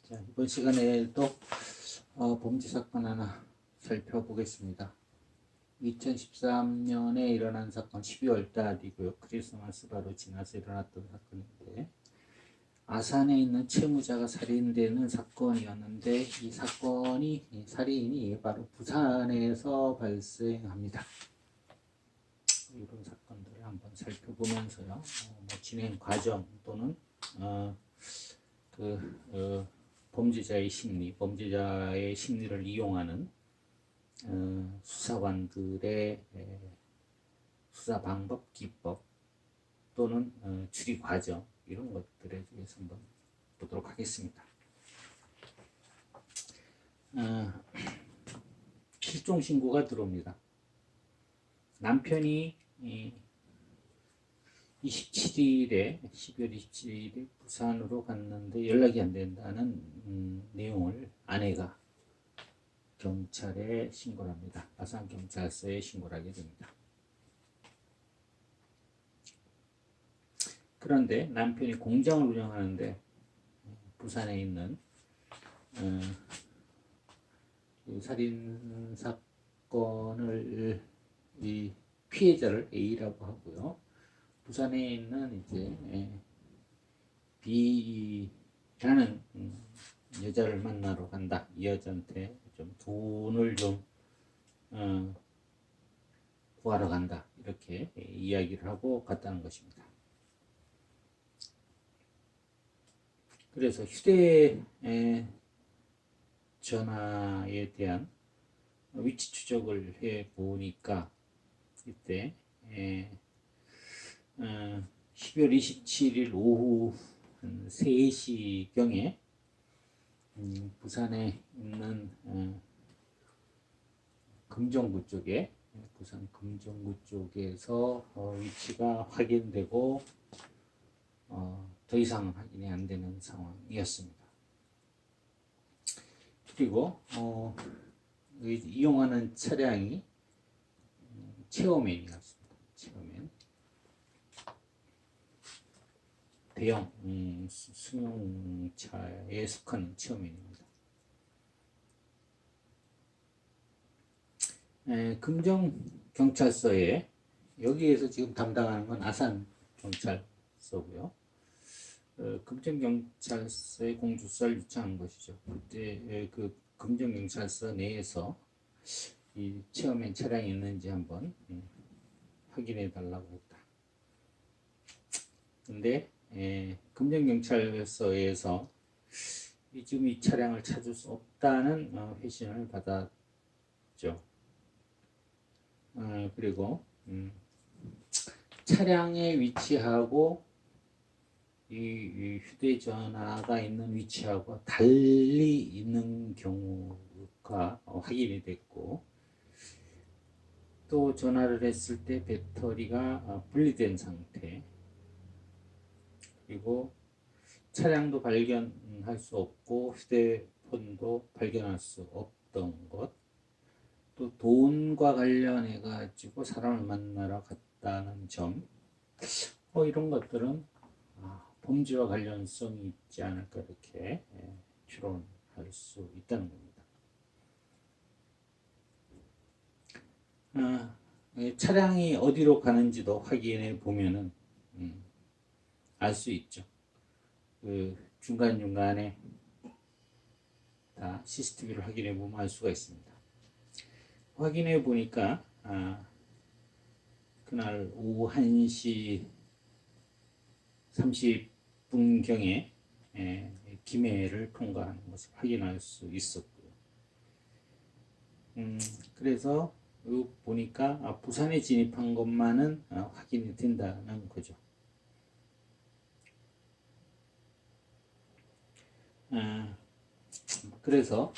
자, 이번 시간에도 범죄 사건 하나 살펴보겠습니다. 2013년에 일어난 사건 12월 달이고요. 크리스마스 바로 지나서 일어났던 사건인데 아산에 있는 채무자가 살인되는 사건이었는데 이 사건이 살인이 바로 부산에서 발생합니다. 이런 사건들을 한번 살펴보면서요. 뭐 진행 과정 또는 범죄자의 심리를 이용하는 수사관들의 수사 방법, 기법 또는 추리 과정 이런 것들에 대해서 한번 보도록 하겠습니다. 실종 신고가 들어옵니다. 남편이 12월 27일에 부산으로 갔는데 연락이 안 된다는 내용을 아내가 경찰에 신고를 합니다. 아산경찰서에 신고를 하게 됩니다. 그런데 남편이 공장을 운영하는데 부산에 있는 살인 사건을 이 피해자를 A라고 하고요. 부산에 있는 이제 B라는 여자를 만나러 간다. 이 여자한테 좀 돈을 좀 구하러 간다. 이렇게 이야기를 하고 갔다는 것입니다. 그래서 휴대전화에 대한 위치 추적을 해 보니까 이때 12월 27일 오후 한 3시경에 부산에 있는 금정구 쪽에 부산 금정구 쪽에서 위치가 확인되고 더 이상 확인이 안 되는 상황이었습니다. 그리고 이용하는 차량이 체어맨이었습니다. 체어맨 대형 승용차에 속하는 체어맨입니다. 금정경찰서에 여기에서 지금 담당하는 건 아산경찰서고요. 금정경찰서에 공주서를 요청한 것이죠. 그때 그 금정경찰서 내에서 이 체어맨 차량이 있는지 한번 확인해 달라고 했다. 근데 금정경찰서에서 지금 이 차량을 찾을 수 없다는 회신을 받았죠. 그리고 차량의 위치하고 이 휴대전화가 있는 위치하고 달리 있는 경우가 확인이 됐고, 또 전화를 했을 때 배터리가 분리된 상태, 그리고 차량도 발견할 수 없고 휴대폰도 발견할 수 없던 것, 또 돈과 관련해 가지고 사람을 만나러 갔다는 점, 이런 것들은 범죄와 관련성이 있지 않을까 이렇게 추론할 수 있다는 겁니다. 차량이 어디로 가는지도 확인해 보면은 알 수 있죠. 그 중간중간에 다 CCTV를 확인해 보면 알 수가 있습니다. 확인해 보니까 그날 오후 1시 30분경에 김해를 통과하는 것을 확인할 수 있었고요. 그래서 보니까 부산에 진입한 것만은 확인이 된다는 거죠. 그래서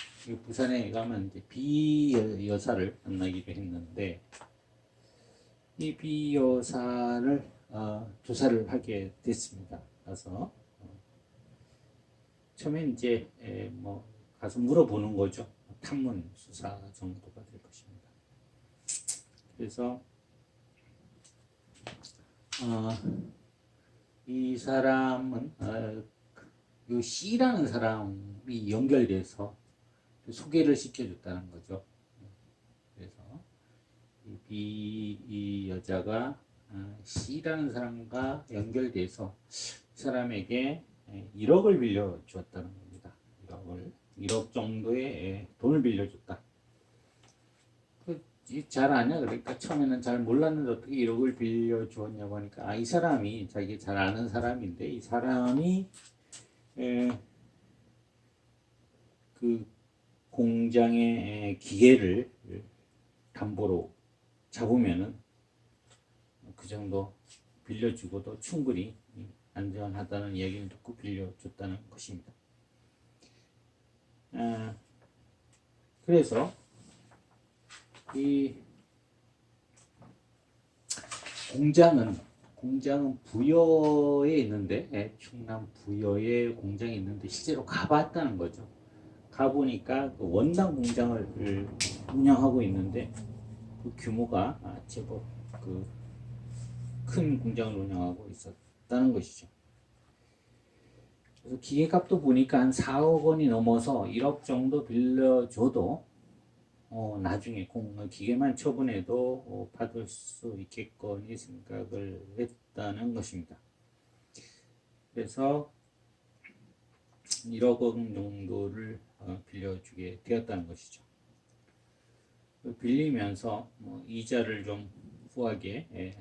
부산에 가면 이제 B 여사를 만나기로 했는데 이 B 여사를 조사를 하게 됐습니다. 가서 처음에 이제 뭐 가서 물어보는 거죠. 탐문 수사 정도가 될 것입니다. 그래서 이 사람은 이 C라는 사람이 연결돼서 소개를 시켜줬다는 거죠. 그래서 이 여자가 C라는 사람과 연결돼서 사람에게 1억을 빌려주었다는 겁니다. 1억 정도의 돈을 빌려줬다. 잘 아냐? 그러니까 처음에는 잘 몰랐는데 어떻게 1억을 빌려주었냐고 하니까 이 사람이 자기 잘 아는 사람인데 이 사람이 그 공장의 기계를 담보로 잡으면은 그 정도 빌려주고도 충분히 안전하다는 이야기를 듣고 빌려줬다는 것입니다. 그래서 이 공장은 부여에 있는데 충남 부여에 공장이 있는데 실제로 가봤다는 거죠. 가보니까 그 원당 공장을 운영하고 있는데 그 규모가 제법 그 큰 공장을 운영하고 있었다는 것이죠. 그래서 기계값도 보니까 한 4억 원이 넘어서 1억 정도 빌려줘도 나중에 기계만 처분해도 받을 수 있겠거니 생각을 했다는 것입니다. 그래서 1억 원 정도를 빌려주게 되었다는 것이죠. 빌리면서 이자를 좀 후하게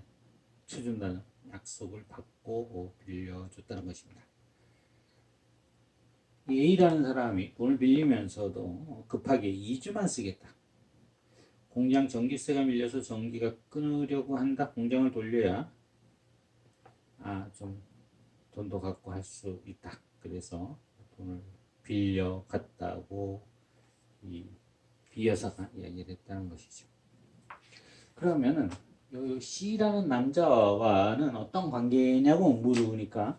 쳐준다는 약속을 받고 빌려줬다는 것입니다. 이 A라는 사람이 돈을 빌리면서도 급하게 2주만 쓰겠다. 공장 전기세가 밀려서 전기가 끊으려고 한다. 공장을 돌려야 좀 돈도 갖고 할 수 있다. 그래서 돈을 빌려 갔다고 이 비여사가 이야기를 했다는 것이죠. 그러면은 이 C라는 남자와는 어떤 관계냐고 물으니까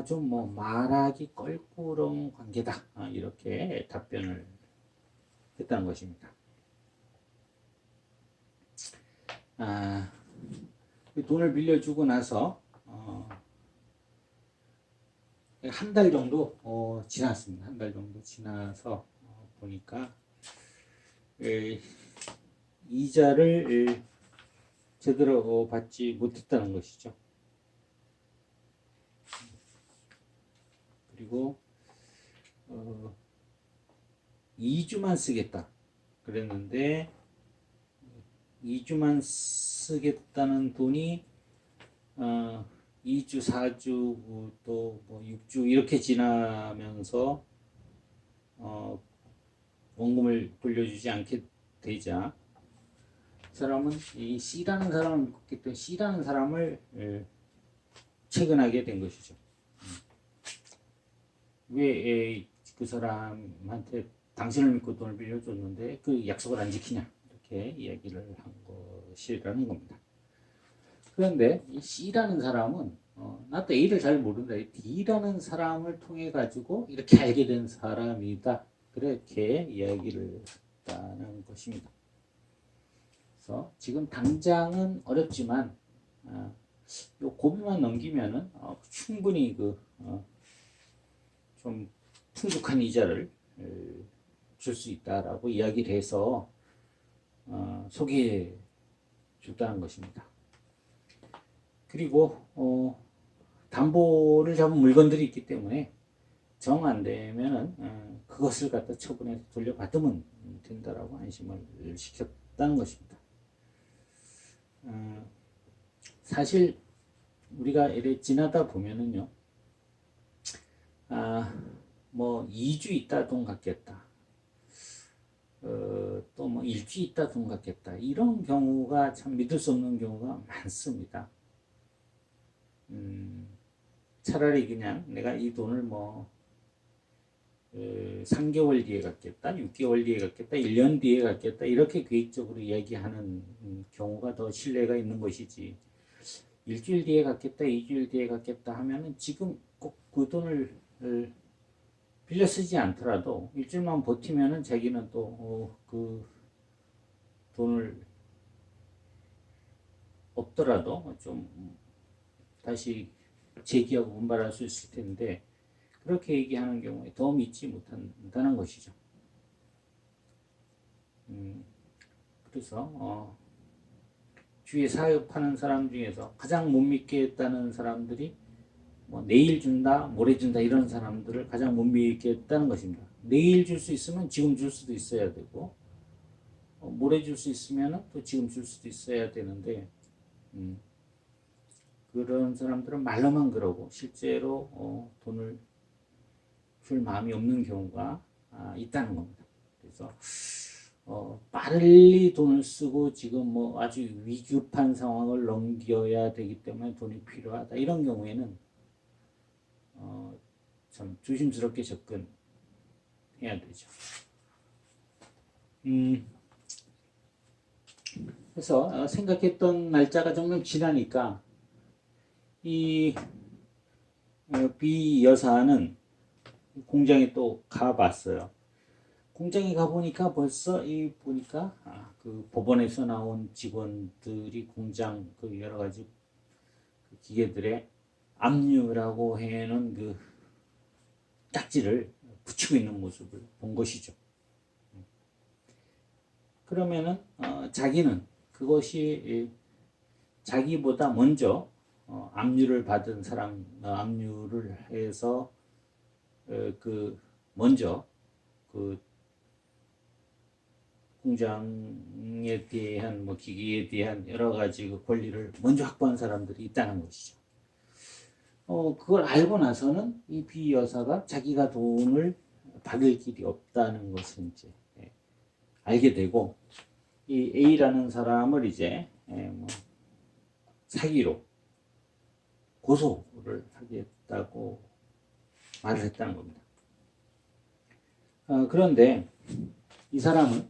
좀 말하기 껄끄러운 관계다. 이렇게 답변을 했다는 것입니다. 돈을 빌려주고 나서 한 달 정도 지났습니다. 한 달 정도 지나서 보니까 이자를 제대로 받지 못했다는 것이죠. 그리고 2주만 쓰겠다 그랬는데 2주만 쓰겠다는 돈이 2주, 4주, 또 6주 이렇게 지나면서 원금을 돌려주지 않게 되자 사람은 이 C라는 사람을 믿기 때문에 C라는 사람을 채근하게 된 것이죠. 왜 그 사람한테 당신을 믿고 돈을 빌려줬는데 그 약속을 안 지키냐 이렇게 이야기를 한 것이라는 겁니다. 그런데 이 C라는 사람은 나도 A를 잘 모른다. D라는 사람을 통해 가지고 이렇게 알게 된 사람이다. 그렇게 이야기를 했다는 것입니다. 그래서 지금 당장은 어렵지만 요 고비만 넘기면은 충분히 좀 풍족한 이자를 줄 수 있다라고 이야기를 해서 소개해 줬다는 것입니다. 그리고 담보를 잡은 물건들이 있기 때문에 정 안 되면은 그것을 갖다 처분해서 돌려받으면 된다라고 안심을 시켰다는 것입니다. 사실 우리가 이래 지나다 보면은요, 2주 있다 돈 갚겠다. 또 일주 있다 돈 갚겠다. 이런 경우가 참 믿을 수 없는 경우가 많습니다. 차라리 그냥 내가 이 돈을 3개월 뒤에 갚겠다, 6개월 뒤에 갚겠다, 1년 뒤에 갚겠다, 이렇게 계획적으로 이야기하는 경우가 더 신뢰가 있는 것이지. 일주일 뒤에 갚겠다, 2주일 뒤에 갚겠다 하면은 지금 꼭 그 돈을 빌려 쓰지 않더라도 일주일만 버티면은 자기는 또 그 돈을 없더라도 좀 다시 재기하고 운반할 수 있을 텐데 그렇게 얘기하는 경우에 더 믿지 못한다는 것이죠. 그래서 주위에 사업하는 사람 중에서 가장 못 믿겠다는 사람들이 뭐 내일 준다, 모레 준다 이런 사람들을 가장 못 믿겠다는 것입니다. 내일 줄 수 있으면 지금 줄 수도 있어야 되고 모레 줄 수 있으면 또 지금 줄 수도 있어야 되는데 그런 사람들은 말로만 그러고 실제로 돈을 줄 마음이 없는 경우가 있다는 겁니다. 그래서 빨리 돈을 쓰고 지금 뭐 아주 위급한 상황을 넘겨야 되기 때문에 돈이 필요하다 이런 경우에는 참 조심스럽게 접근해야 되죠. 그래서 생각했던 날짜가 점점 지나니까 이 B 여사는 공장에 또 가봤어요. 공장에 가보니까 벌써 보니까 그 법원에서 나온 직원들이 공장 그 여러 가지 기계들의 압류라고 해놓은 그 딱지를 붙이고 있는 모습을 본 것이죠. 그러면은 자기는 그것이 자기보다 먼저 압류를 받은 사람, 압류를 해서 그 먼저 그 공장에 대한 뭐 기기에 대한 여러 가지 그 권리를 먼저 확보한 사람들이 있다는 것이죠. 그걸 알고 나서는 이 B 여사가 자기가 돈을 받을 길이 없다는 것을 이제 알게 되고 이 A라는 사람을 이제 뭐 사기로 고소를 하겠다고 말을 했다는 겁니다. 그런데 이 사람은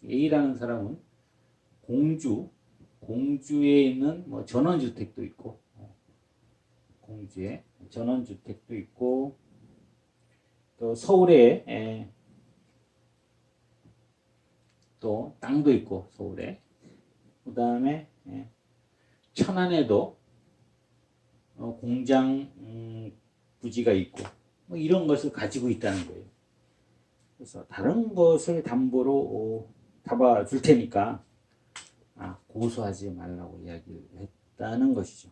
A라는 사람은 공주에 있는 뭐 전원주택도 있고 공주에 전원주택도 있고 또 서울에 또 땅도 있고 서울에 그 다음에 천안에도 공장 부지가 있고 뭐 이런 것을 가지고 있다는 거예요. 그래서 다른 것을 담보로 잡아줄 테니까 고소하지 말라고 이야기를 했다는 것이죠.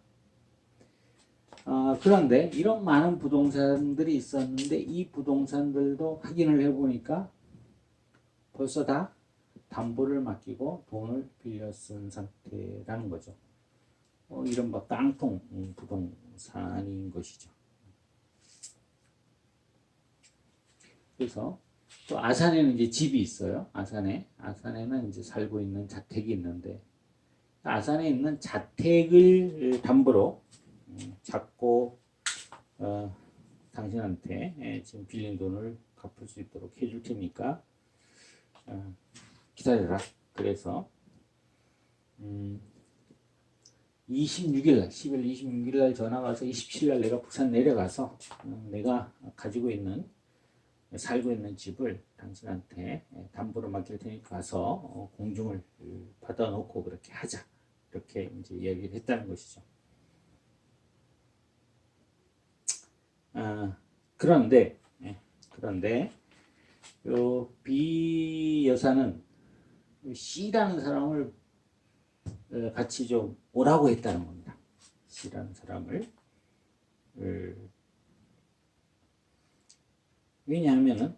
그런데 이런 많은 부동산들이 있었는데 이 부동산들도 확인을 해보니까 벌써 다 담보를 맡기고 돈을 빌려 쓴 상태라는 거죠. 이른바 깡통 부동산인 것이죠. 그래서 또 아산에는 이제 집이 있어요. 아산에는 이제 살고 있는 자택이 있는데 아산에 있는 자택을 담보로 잡고 당신한테 지금 빌린 돈을 갚을 수 있도록 해줄 테니까 기다려라. 그래서 26일 날 10월 26일 날 전화가 와서 27일 날 내가 부산 내려가서 내가 가지고 있는 살고 있는 집을 당신한테 담보로 맡길 테니까 가서 공증을 받아놓고 그렇게 하자. 이렇게 이제 이야기를 했다는 것이죠. 그런데 요 B 여사는 C라는 사람을 같이 좀 오라고 했다는 겁니다. C라는 사람을 왜냐하면은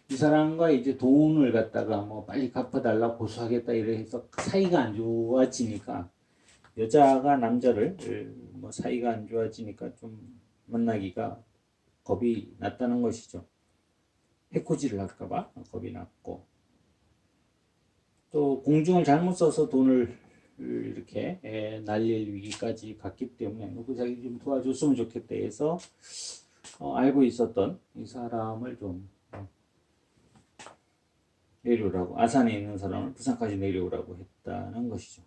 이 사람과 이제 돈을 갖다가 뭐 빨리 갚아달라 고소하겠다 이래 해서 사이가 안 좋아지니까 여자가 남자를 뭐 사이가 안 좋아지니까 좀 만나기가 겁이 났다는 것이죠. 해코지를 할까봐 겁이 났고 또 공중을 잘못 써서 돈을 이렇게 날릴 위기까지 갔기 때문에 누구 자기 좀 도와줬으면 좋겠다 해서 알고 있었던 이 사람을 좀 내려오라고 아산에 있는 사람을 부산까지 내려오라고 했다는 것이죠.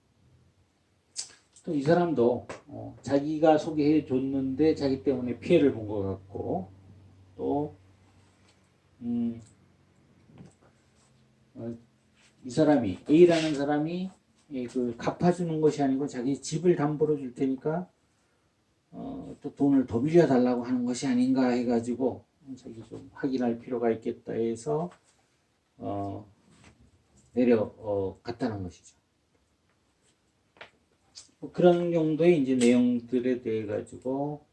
또 이 사람도 자기가 소개해 줬는데 자기 때문에 피해를 본 것 같고 또 이 사람이 A라는 사람이 그 갚아주는 것이 아니고 자기 집을 담보로 줄 테니까 또 돈을 더 빌려달라고 하는 것이 아닌가 해가지고 자기 좀 확인할 필요가 있겠다 해서 내려갔다는 것이죠. 뭐 그런 정도의 이제 내용들에 대해 가지고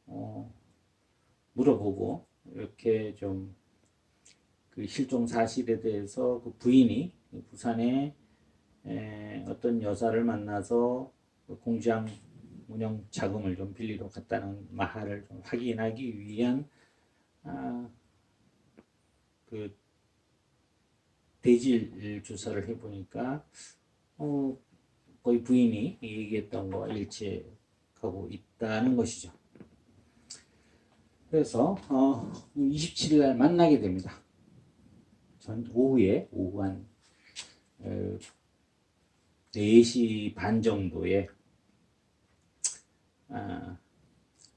물어보고 이렇게 좀 그 실종 사실에 대해서 그 부인이 부산에 어떤 여사를 만나서 그 공장 운영 자금을 좀 빌리러 갔다는 말을 좀 확인하기 위한 그 대질 조사를 해보니까 거의 부인이 얘기했던 거와 일치하고 있다는 것이죠. 그래서 27일 날 만나게 됩니다. 전 오후 한 4시 반 정도에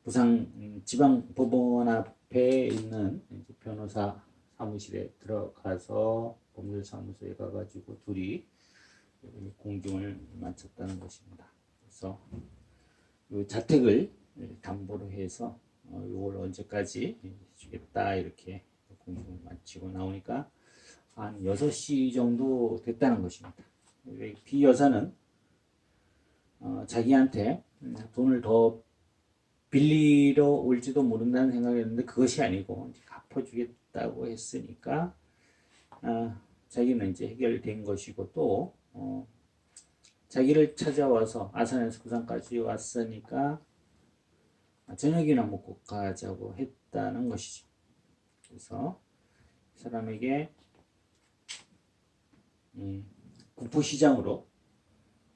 부산 지방법원 앞에 있는 변호사 사무실에 들어가서 법률사무소에 가가지고 둘이 공증을 마쳤다는 것입니다. 그래서 이 자택을 담보로 해서 이걸 언제까지 주겠다 이렇게 공증을 마치고 나오니까 한 6시 정도 됐다는 것입니다. B 여사는 자기한테 돈을 더 빌리러 올지도 모른다는 생각이었는데 그것이 아니고 갚아주겠다고 했으니까 자기는 이제 해결된 것이고 또 자기를 찾아와서 아산에서 부산까지 왔으니까 저녁이나 먹고 가자고 했다는 것이죠. 그래서 사람에게 국부시장으로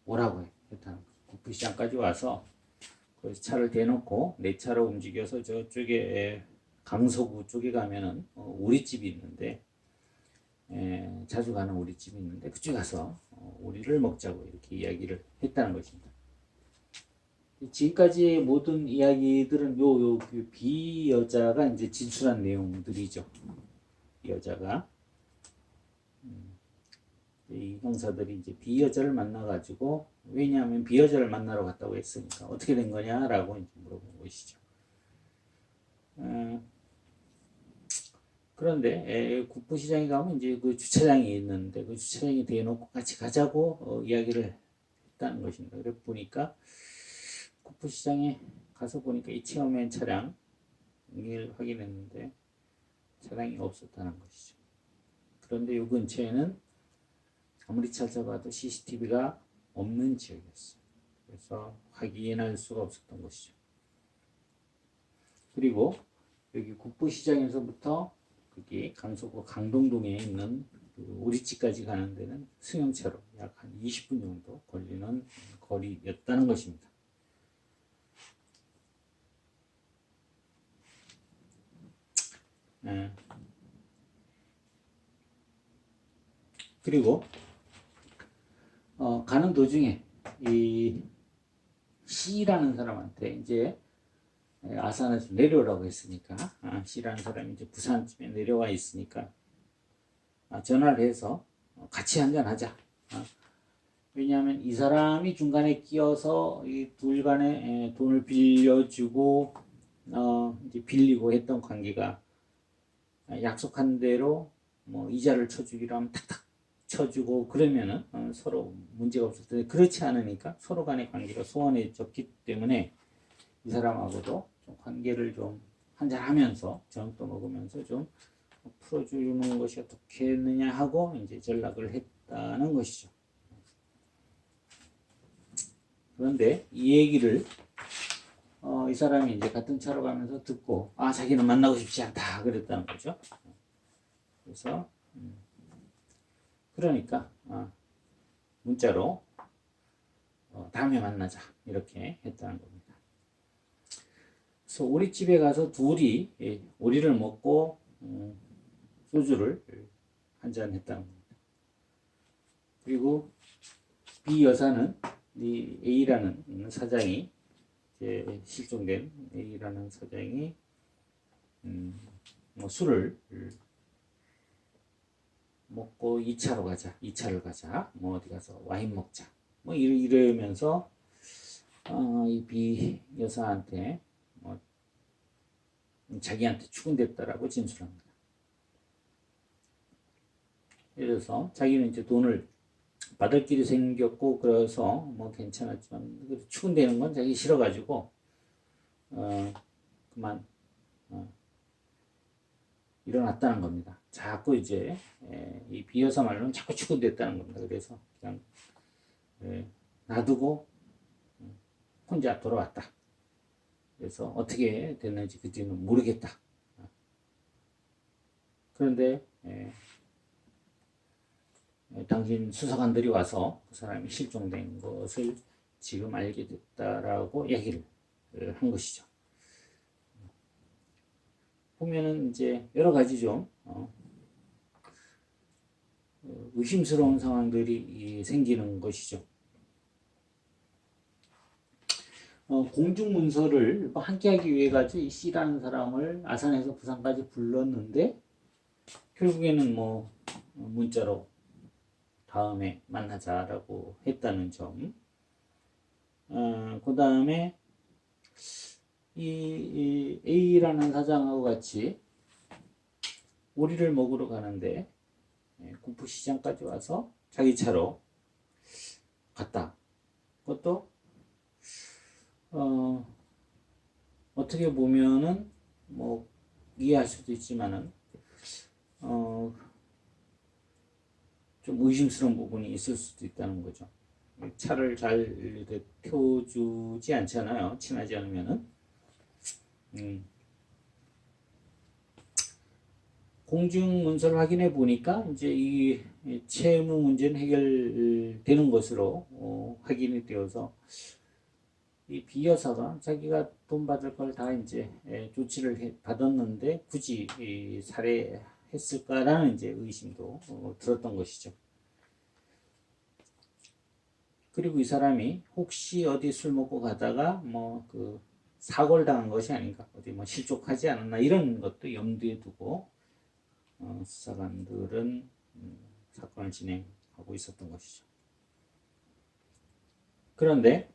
오라고 했다는 거죠. 국부시장까지 와서 거기서 차를 대놓고 내 차로 움직여서 저쪽에 강서구 쪽에 가면은 우리집이 있는데 자주 가는 우리집이 있는데 그쪽에 가서 우리를 먹자고 이렇게 이야기를 했다는 것입니다. 지금까지 모든 이야기들은 그 B 여자가 이제 진술한 내용들이죠. 이 여자가 이 형사들이 이제 B 여자를 만나가지고 왜냐하면 B 여자를 만나러 갔다고 했으니까 어떻게 된 거냐라고 이제 물어본 것이죠. 그런데 국부시장에 가면 이제 그 주차장이 있는데 그 주차장에 대놓고 같이 가자고 이야기를 했다는 것입니다. 그래 보니까 국부시장에 가서 보니까 이 체험한 차량을 확인했는데 차량이 없었다는 것이죠. 그런데 이 근처에는 아무리 찾아봐도 CCTV가 없는 지역이었어요. 그래서 확인할 수가 없었던 것이죠. 그리고 여기 국부시장에서부터 거기 강서구 강동동에 있는 그 우리집까지 가는 데는 승용차로 약 한 20분 정도 걸리는 거리였다는 것입니다. 그리고 가는 도중에 이 C라는 사람한테 이제 아산에서 내려오라고 했으니까 C라는 사람이 이제 부산쯤에 내려와 있으니까 전화를 해서 같이 한잔 하자. 왜냐하면 이 사람이 중간에 끼어서 이 둘 간에 돈을 빌려주고 이제 빌리고 했던 관계가 약속한 대로 뭐 이자를 쳐주기로 하면 탁탁 쳐주고 그러면은 서로 문제가 없을 텐데 그렇지 않으니까 서로 간의 관계가 소원해졌기 때문에 이 사람하고도 좀 관계를 좀 한잔하면서 저녁도 먹으면서 좀 풀어주는 것이 어떻겠느냐 하고 이제 전락을 했다는 것이죠. 그런데 이 얘기를 이 사람이 이제 같은 차로 가면서 듣고 자기는 만나고 싶지 않다 그랬다는 거죠. 그래서 그러니까 문자로 다음에 만나자 이렇게 했다는 겁니다. 그래서 오리집에 가서 둘이 오리를 먹고 소주를 한잔 했다는 겁니다. 그리고 B 여사는 이 A라는 사장이 이제 실종된 A라는 사장이 뭐 술을 먹고 2차로 가자, 2차를 가자, 뭐 어디 가서 와인 먹자 뭐 이러면서 이 B 여사한테 자기한테 추근됐다라고 진술합니다. 예를 들어서 자기는 이제 돈을 받을 길이 생겼고 그래서 뭐 괜찮았지만 추근되는 건 자기 싫어가지고 그만 일어났다는 겁니다. 자꾸 이제 이 비여사 말로는 자꾸 추근됐다는 겁니다. 그래서 그냥 놔두고 혼자 돌아왔다. 그래서 어떻게 됐는지 그 뒤는 모르겠다. 그런데 당신 수사관들이 와서 그 사람이 실종된 것을 지금 알게 됐다라고 얘기를 한 것이죠. 보면은 이제 여러 가지 좀 의심스러운 상황들이 생기는 것이죠. 공중문서를 함께하기 위해 가지고 이 C라는 사람을 아산에서 부산까지 불렀는데 결국에는 뭐 문자로 다음에 만나자라고 했다는 점. 그 다음에 이 A라는 사장하고 같이 오리를 먹으러 가는데 군포시장까지 와서 자기 차로 갔다. 그것도 어떻게 보면은 뭐 이해할 수도 있지만은 좀 의심스러운 부분이 있을 수도 있다는 거죠. 차를 잘 태워주지 않잖아요. 친하지 않으면은. 공중 문서를 확인해 보니까 이제 이 채무 문제는 해결되는 것으로 확인이 되어서 이 B 여사가 자기가 돈 받을 걸 다 이제 조치를 받았는데 굳이 살해했을까라는 이제 의심도 들었던 것이죠. 그리고 이 사람이 혹시 어디 술 먹고 가다가 뭐 그 사고를 당한 것이 아닌가, 어디 뭐 실족하지 않았나 이런 것도 염두에 두고 수사관들은 사건을 진행하고 있었던 것이죠. 그런데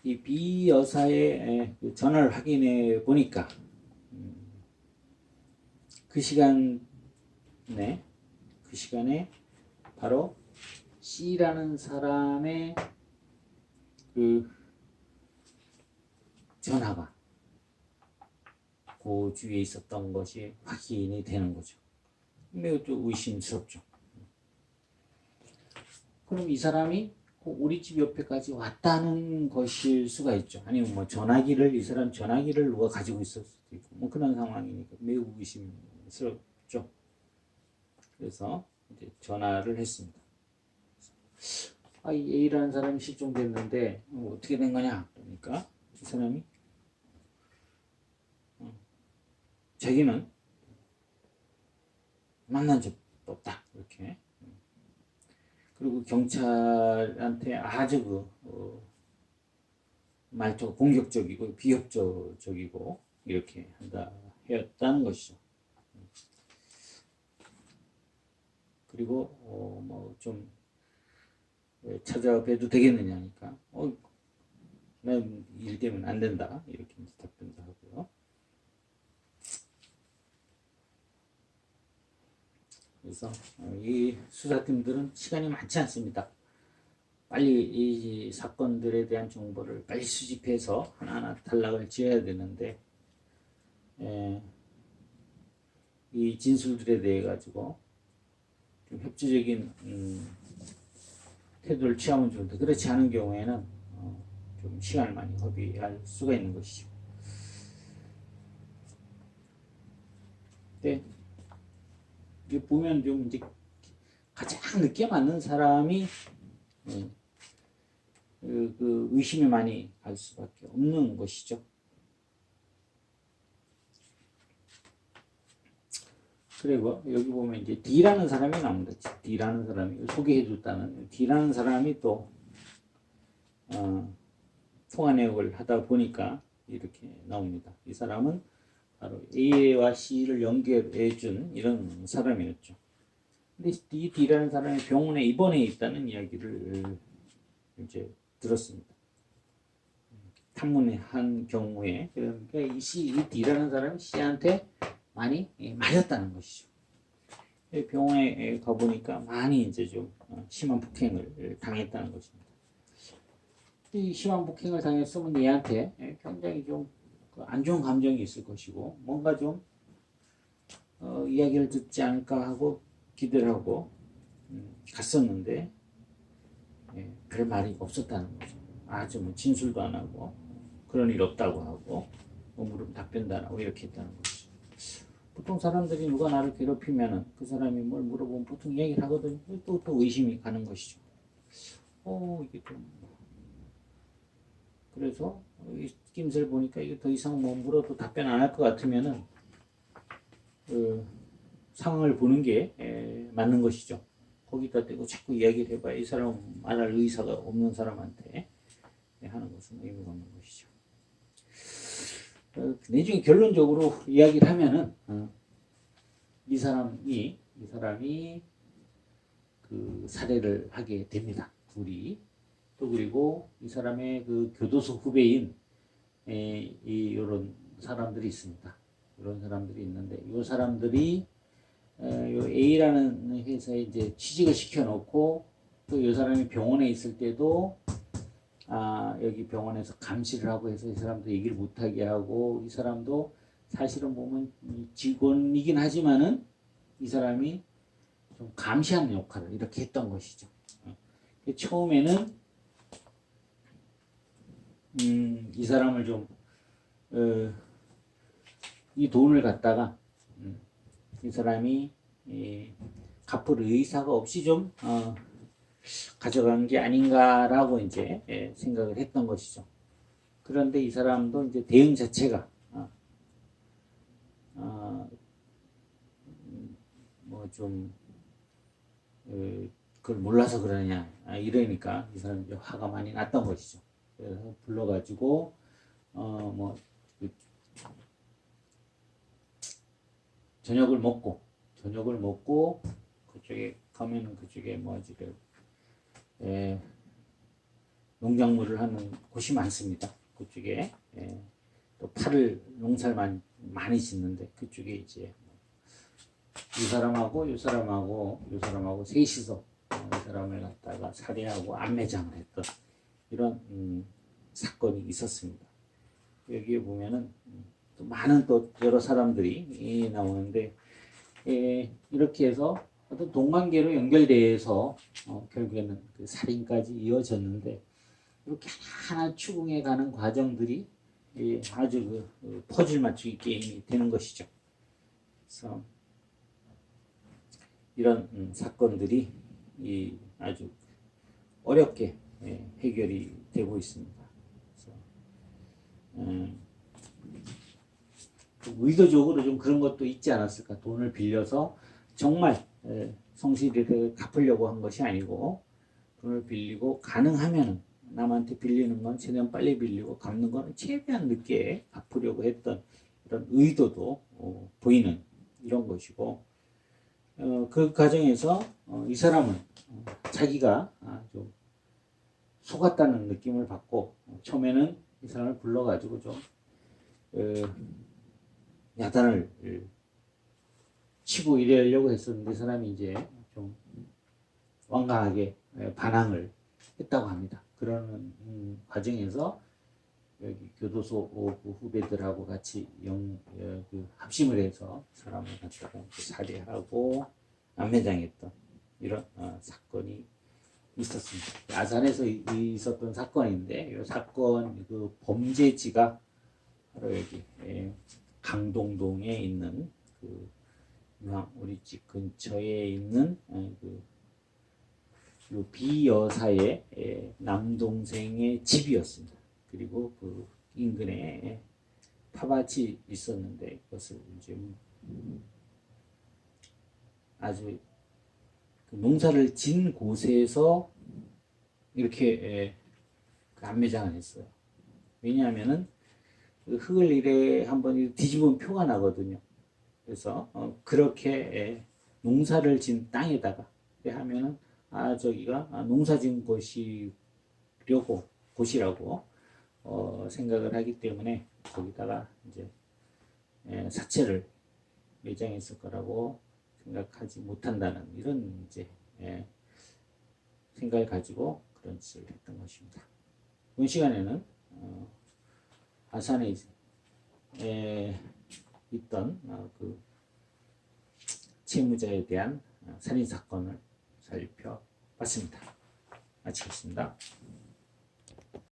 이 B 여사의 전화를 확인해 보니까 그 시간에 바로 C라는 사람의 그 전화가 그 주위에 있었던 것이 확인이 되는 거죠. 매우 또 의심스럽죠. 그럼 이 사람이 우리 집 옆에까지 왔다는 것일 수가 있죠. 아니면 뭐 이 사람 전화기를 누가 가지고 있을 수도 있고 뭐 그런 상황이니까 매우 의심스럽죠. 그래서 이제 전화를 했습니다. 이 A라는 사람이 실종됐는데 어떻게 된 거냐? 그러니까 이 사람이 자기는 만난 적도 없다. 이렇게. 그리고 경찰한테 아주 말투가 공격적이고 비협조적이고 이렇게 했다는 것이죠. 그리고 뭐 좀 찾아뵈도 되겠느냐니까 난 일 때문에 안 된다 이렇게 답변도 하고요. 그래서 이 수사팀들은 시간이 많지 않습니다. 빨리 이 사건들에 대한 정보를 빨리 수집해서 하나하나 단락을 지어야 되는데 이 진술들에 대해 가지고 좀 협조적인 태도를 취하면 좋은데 그렇지 않은 경우에는 좀 시간을 많이 허비할 수가 있는 것이죠. 네. 보면 좀 이제 가장 늦게 맞는 사람이 그 의심이 많이 갈 수밖에 없는 것이죠. 그리고 여기 보면 이제 D라는 사람이 나옵니다. D라는 사람이 소개해줬다는 D라는 사람이 또 통화 내역을 하다 보니까 이렇게 나옵니다. 이 사람은 바로 A와 C를 연결해 준 이런 사람이었죠. 근데 이 D라는 사람이 병원에 입원해 있다는 이야기를 이제 들었습니다. 탐문한 경우에 그러니까 이 D라는 사람이 C한테 많이 맞았다는 것이죠. 병원에 가보니까 많이 이제 좀 심한 폭행을 당했다는 것입니다. 이 심한 폭행을 당했으면 얘한테 굉장히 좀 안 좋은 감정이 있을 것이고 뭔가 좀 이야기를 듣지 않을까 하고 기대를 하고 갔었는데 별 말이 없었다는 거죠. 아주 뭐 진술도 안 하고 그런 일 없다고 하고 뭐 물으면 답변도 안 하고 이렇게 했다는 거죠. 보통 사람들이 누가 나를 괴롭히면은 그 사람이 뭘 물어보면 보통 얘기를 하거든요. 또 의심이 가는 것이죠. 이게 좀 그래서 이 낌새를 보니까 이게 더 이상 뭐 물어도 답변 안 할 것 같으면은 상황을 보는 게 맞는 것이죠. 거기다 대고 자꾸 이야기를 해봐야 이 사람은 말할 의사가 없는 사람한테 하는 것은 의미가 없는 것이죠. 나중에 결론적으로 이야기를 하면은 이 사람이 그 살해를 하게 됩니다. 둘이. 또 그리고 이 사람의 그 교도소 후배인 이런 사람들이 있습니다. 이런 사람들이 있는데 이 사람들이 요 A라는 회사에 이제 취직을 시켜놓고 또 이 사람이 병원에 있을 때도 여기 병원에서 감시를 하고 해서 이 사람도 얘기를 못하게 하고 이 사람도 사실은 보면 직원이긴 하지만은 이 사람이 좀 감시하는 역할을 이렇게 했던 것이죠. 처음에는 이 사람을 좀 이 돈을 갖다가 이 사람이 갚을 의사가 없이 좀 가져간 게 아닌가라고 이제 생각을 했던 것이죠. 그런데 이 사람도 이제 대응 자체가 뭐 좀 그걸 몰라서 그러냐 이러니까 이 사람이 이제 화가 많이 났던 것이죠. 그래서 불러가지고 뭐 저녁을 먹고 그쪽에 가면은 그쪽에 뭐지 농작물을 하는 곳이 많습니다. 그쪽에 또 파를 농사를 많이 짓는데 그쪽에 이제 이 사람하고 셋이서 이 사람을 갖다가 살해하고 암매장을 했던 이런 사건이 있었습니다. 여기에 보면은 또 많은 또 여러 사람들이 나오는데 이렇게 해서 어떤 동관계로 연결돼서 결국에는 그 살인까지 이어졌는데 이렇게 하나 추궁해 가는 과정들이 아주 그 퍼즐 맞추기 게임이 되는 것이죠. 그래서 이런 사건들이 아주 어렵게 해결이 되고 있습니다. 그래서 의도적으로 좀 그런 것도 있지 않았을까. 돈을 빌려서 정말 성실히 갚으려고 한 것이 아니고 돈을 빌리고 가능하면 남한테 빌리는 건 최대한 빨리 빌리고 갚는 건 최대한 늦게 갚으려고 했던 이런 의도도 보이는 이런 것이고 그 과정에서 이 사람은 자기가 좀 속았다는 느낌을 받고 처음에는 이 사람을 불러가지고 좀 야단을 치고 이러려고 했었는데 이 사람이 이제 좀 완강하게 반항을 했다고 합니다. 그러는 과정에서 여기 교도소 후배들하고 같이 합심을 해서 사람을 갖다가 살해하고 암매장했던 이런 사건이 있었습니다. 아산에서 있었던 사건인데 이 사건 그 범죄지가 바로 여기 강동동에 있는 그 우리 집 근처에 있는 요 B 여사의 남동생의 집이었습니다. 그리고 그 인근에 팝밭이 있었는데 그것을 이제 아주 그 농사를 진 곳에서 이렇게 암매장을 했어요. 왜냐하면은 그 흙을 이래 한번 뒤집으면 표가 나거든요. 그래서 그렇게 농사를 진 땅에다가 하면은 저기가 농사 지은 곳이라고 생각을 하기 때문에 거기다가 이제 사체를 매장했을 거라고 생각하지 못한다는 이런 이제 생각을 가지고 그런 짓을 했던 것입니다. 이번 시간에는 아산에 있던 그 채무자에 대한 살인 사건을 살펴봤습니다. 마치겠습니다.